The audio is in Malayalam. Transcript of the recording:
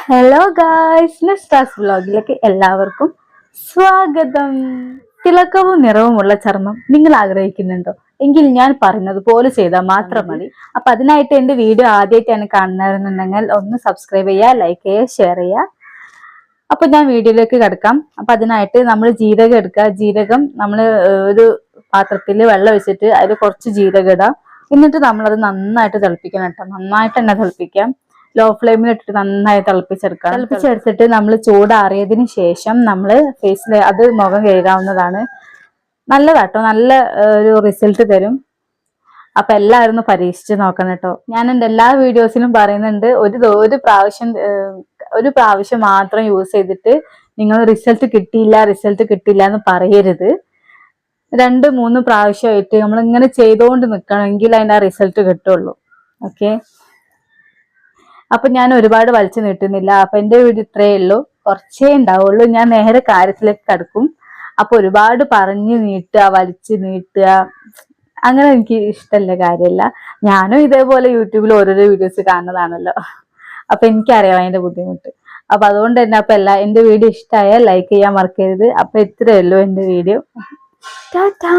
ഹലോ ഗായ്സ്, നെസ്റ്റാസ് വ്ലോഗിലേക്ക് എല്ലാവർക്കും സ്വാഗതം. തിളക്കവും നിറവുമുള്ള ചർമ്മം നിങ്ങൾ ആഗ്രഹിക്കുന്നുണ്ടോ? എങ്കിൽ ഞാൻ പറയുന്നത് പോലെ ചെയ്താൽ മാത്രം മതി. അപ്പൊ അതിനായിട്ട് എന്റെ വീഡിയോ ആദ്യമായിട്ടാണ് കാണുന്നതെന്നുണ്ടെങ്കിൽ ഒന്ന് സബ്സ്ക്രൈബ് ചെയ്യുക, ലൈക്ക് ചെയ്യുക, ഷെയർ ചെയ്യുക. അപ്പൊ ഞാൻ വീഡിയോയിലേക്ക് കിടക്കാം. അപ്പൊ അതിനായിട്ട് നമ്മൾ ജീരകം എടുക്കുക. ജീരകം നമ്മൾ ഒരു പാത്രത്തിൽ വെള്ളം വെച്ചിട്ട് അതിൽ കുറച്ച് ജീരകം ഇടാം. എന്നിട്ട് നമ്മളത് നന്നായിട്ട് തിളപ്പിക്കണം കേട്ടോ. നന്നായിട്ട് തന്നെ തിളപ്പിക്കാം. ലോ ഫ്ലെയിമിൽ ഇട്ടിട്ട് നന്നായി തിളപ്പിച്ചെടുക്കാം. തിളപ്പിച്ചെടുത്തിട്ട് നമ്മൾ ചൂടാറിയതിന് ശേഷം നമ്മൾ ഫേസിൽ അത് മുഖം കഴുകാവുന്നതാണ്. നല്ലതാട്ടോ, നല്ല ഒരു റിസൾട്ട് തരും. അപ്പൊ എല്ലാവരും ഒന്ന് പരീക്ഷിച്ച് നോക്കണം കേട്ടോ. ഞാൻ എൻ്റെ എല്ലാ വീഡിയോസിലും പറയുന്നുണ്ട്, ഒരു പ്രാവശ്യം മാത്രം യൂസ് ചെയ്തിട്ട് നിങ്ങൾ റിസൾട്ട് കിട്ടിയില്ല എന്ന് പറയരുത്. 2-3 പ്രാവശ്യമായിട്ട് നമ്മൾ ഇങ്ങനെ ചെയ്തുകൊണ്ട് നിൽക്കണമെങ്കിൽ അതിൻ്റെ റിസൾട്ട് കിട്ടുള്ളൂ. ഓക്കെ, അപ്പൊ ഞാൻ ഒരുപാട് വലിച്ചു നീട്ടുന്നില്ല. അപ്പൊ എന്റെ വീഡിയോ ഇത്രയേ ഉള്ളൂ, കുറച്ചേ ഉണ്ടാവുള്ളൂ. ഞാൻ നേരെ കാര്യത്തിലേക്ക് കടക്കും. അപ്പൊ ഒരുപാട് പറഞ്ഞു നീട്ടുക, വലിച്ചു നീട്ടുക, അങ്ങനെ എനിക്ക് ഇഷ്ടമല്ല കാര്യമല്ല. ഞാനും ഇതേപോലെ യൂട്യൂബിൽ ഓരോരോ വീഡിയോസ് കാണുന്നതാണല്ലോ. അപ്പൊ എനിക്കറിയാം അതിന്റെ ബുദ്ധിമുട്ട്. അപ്പൊ അതുകൊണ്ട് തന്നെ എന്റെ വീഡിയോ ഇഷ്ടമായാൽ ലൈക്ക് ചെയ്യാൻ മറക്കരുത്. അപ്പൊ ഇത്രയേ ഉള്ളൂ എന്റെ വീഡിയോ. ടാറ്റാ.